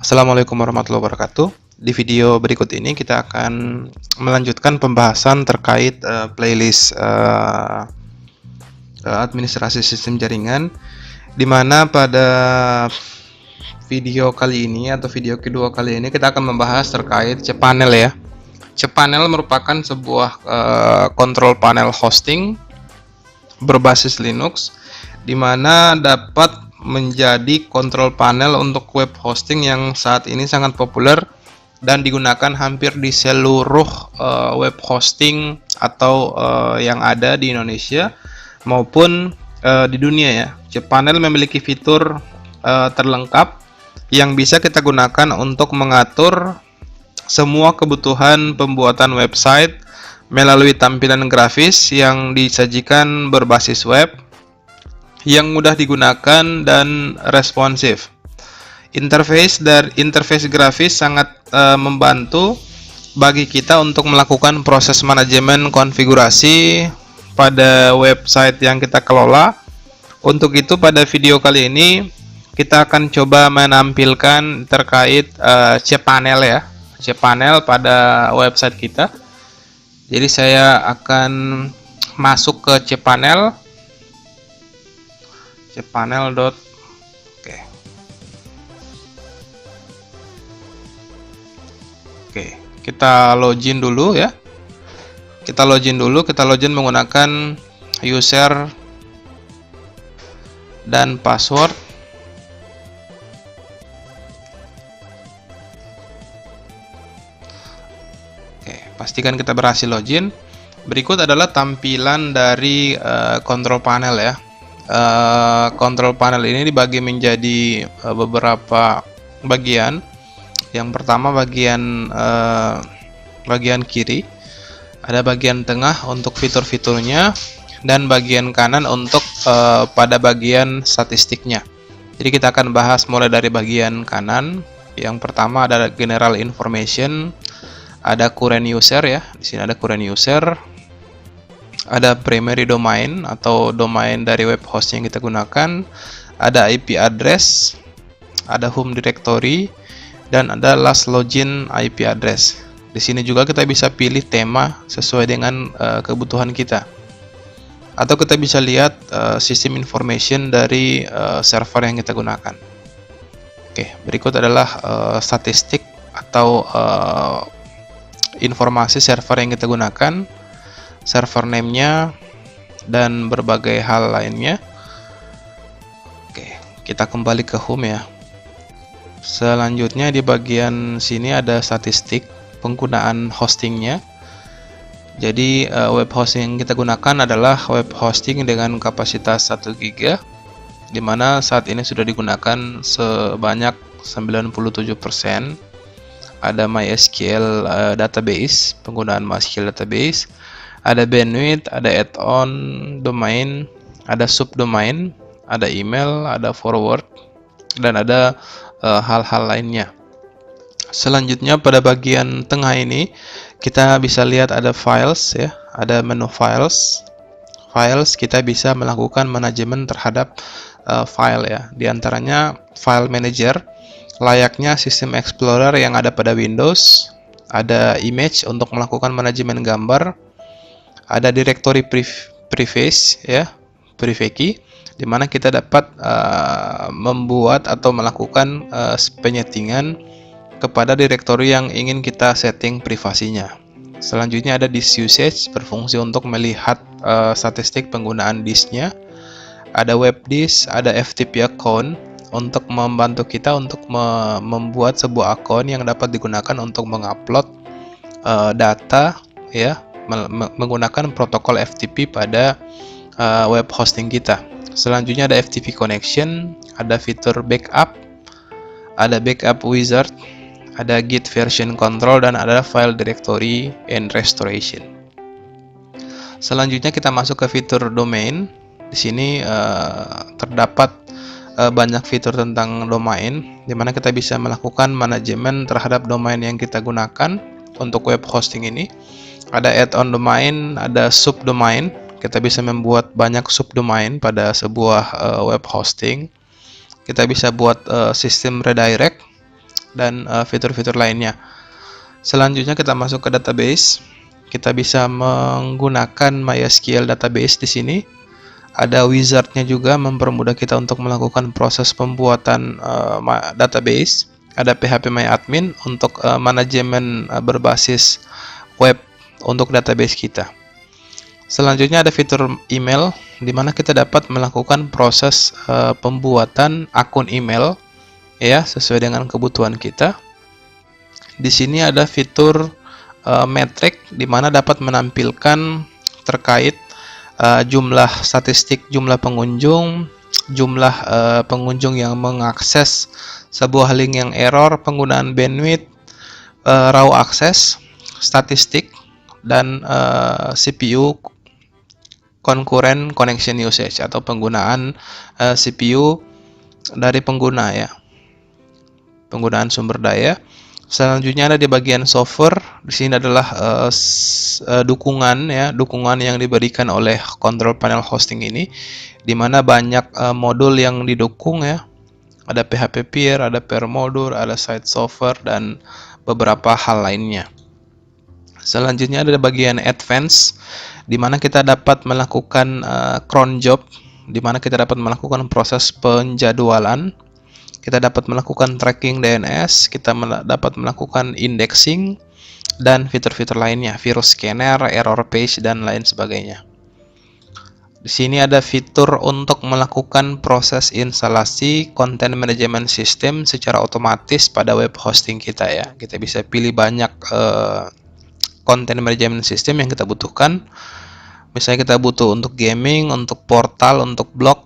Assalamualaikum warahmatullahi wabarakatuh. Di video berikut ini kita akan melanjutkan pembahasan terkait playlist administrasi sistem jaringan, di mana pada video kali ini atau video kedua kali ini kita akan membahas terkait cPanel ya. cPanel merupakan sebuah control panel hosting berbasis Linux, di mana dapat menjadi kontrol panel untuk web hosting yang saat ini sangat populer dan digunakan hampir di seluruh web hosting atau yang ada di Indonesia maupun di dunia ya. cPanel memiliki fitur terlengkap yang bisa kita gunakan untuk mengatur semua kebutuhan pembuatan website melalui tampilan grafis yang disajikan berbasis web, yang mudah digunakan dan responsif. Interface grafis sangat membantu bagi kita untuk melakukan proses manajemen konfigurasi pada website yang kita kelola. Untuk itu pada video kali ini kita akan coba menampilkan terkait cPanel ya, cPanel pada website kita. Jadi saya akan masuk ke cPanel. Oke, kita login dulu ya. Kita login menggunakan user dan password. Oke, pastikan kita berhasil login. Berikut adalah tampilan dari control panel ya. Control panel ini dibagi menjadi beberapa bagian. Yang pertama bagian kiri, ada bagian tengah untuk fitur-fiturnya, dan bagian kanan untuk pada bagian statistiknya. Jadi kita akan bahas mulai dari bagian kanan. Yang pertama ada general information, ada current user ya. Di sini ada current user. Ada primary domain atau domain dari web hosting yang kita gunakan, ada IP address, ada home directory, dan ada last login IP address. Di sini juga kita bisa pilih tema sesuai dengan kebutuhan kita, atau kita bisa lihat sistem information dari server yang kita gunakan. Oke, berikut adalah statistik atau informasi server yang kita gunakan, server name-nya, dan berbagai hal lainnya. Oke, kita kembali ke home ya. Selanjutnya di bagian sini ada statistik penggunaan hostingnya. Jadi web hosting yang kita gunakan adalah web hosting dengan kapasitas 1 GB, dimana saat ini sudah digunakan sebanyak 97%. Ada MySQL database, penggunaan MySQL database, ada bandwidth, ada add-on domain, ada subdomain, ada email, ada forward, dan ada hal-hal lainnya. Selanjutnya pada bagian tengah ini kita bisa lihat ada files ya, ada menu files. Files kita bisa melakukan manajemen terhadap file ya. Di antaranya file manager layaknya sistem explorer yang ada pada Windows, ada image untuk melakukan manajemen gambar, ada directory preface ya, prefake, di mana kita dapat membuat atau melakukan penyetingan kepada directory yang ingin kita setting privasinya. Selanjutnya ada disk usage, berfungsi untuk melihat statistik penggunaan disknya. Ada web disk, ada FTP account untuk membantu kita untuk membuat sebuah akun yang dapat digunakan untuk mengupload data ya, menggunakan protokol FTP pada web hosting kita. Selanjutnya ada FTP connection, ada fitur backup, ada backup wizard, ada git version control, dan ada file directory and restoration. Selanjutnya kita masuk ke fitur domain. Di sini terdapat banyak fitur tentang domain, di mana kita bisa melakukan manajemen terhadap domain yang kita gunakan untuk web hosting ini. Ada add-on domain, ada subdomain. Kita bisa membuat banyak subdomain pada sebuah web hosting. Kita bisa buat sistem redirect dan fitur-fitur lainnya. Selanjutnya kita masuk ke database. Kita bisa menggunakan MySQL database di sini. Ada wizardnya juga mempermudah kita untuk melakukan proses pembuatan database. Ada phpMyAdmin untuk manajemen berbasis web untuk database kita. Selanjutnya ada fitur email, di mana kita dapat melakukan proses pembuatan akun email ya sesuai dengan kebutuhan kita. Di sini ada fitur metrik, di mana dapat menampilkan terkait jumlah statistik jumlah pengunjung, jumlah pengunjung yang mengakses sebuah link yang error, penggunaan bandwidth, raw access, statistik, dan CPU concurrent connection usage atau penggunaan CPU dari pengguna ya, penggunaan sumber daya. Selanjutnya ada di bagian software. Di sini adalah dukungan yang diberikan oleh control panel hosting ini, di mana banyak modul yang didukung ya. Ada PHP Peer, ada Peer Module, ada Site Software, dan beberapa hal lainnya. Selanjutnya ada di bagian Advanced, di mana kita dapat melakukan cron job, di mana kita dapat melakukan proses penjadwalan. Kita dapat melakukan tracking DNS, kita dapat melakukan indexing, dan fitur-fitur lainnya, virus scanner, error page, dan lain sebagainya. Di sini ada fitur untuk melakukan proses instalasi content management system secara otomatis pada web hosting kita ya. Kita bisa pilih banyak content management system yang kita butuhkan. Misalnya kita butuh untuk gaming, untuk portal, untuk blog,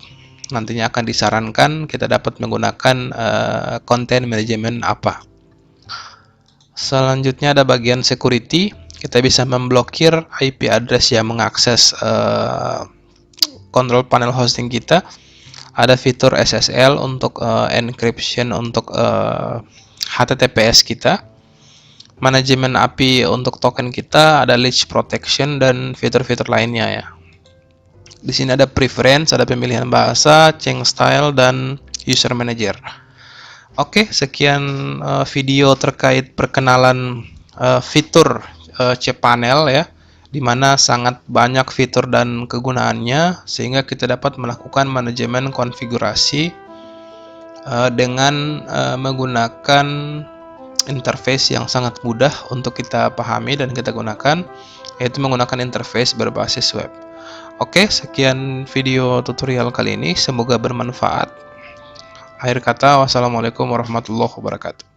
nantinya akan disarankan kita dapat menggunakan content management apa. Selanjutnya ada bagian security. Kita bisa memblokir IP address yang mengakses control panel hosting kita. Ada fitur SSL untuk encryption untuk HTTPS kita. Manajemen API untuk token kita, ada leech protection, dan fitur-fitur lainnya ya. Di sini ada preference, ada pemilihan bahasa, change style, dan user manager. Oke, sekian video terkait perkenalan fitur cPanel ya, di mana sangat banyak fitur dan kegunaannya, sehingga kita dapat melakukan manajemen konfigurasi dengan menggunakan interface yang sangat mudah untuk kita pahami dan kita gunakan, yaitu menggunakan interface berbasis web. Oke, sekian video tutorial kali ini, semoga bermanfaat. Akhir kata, wassalamualaikum warahmatullahi wabarakatuh.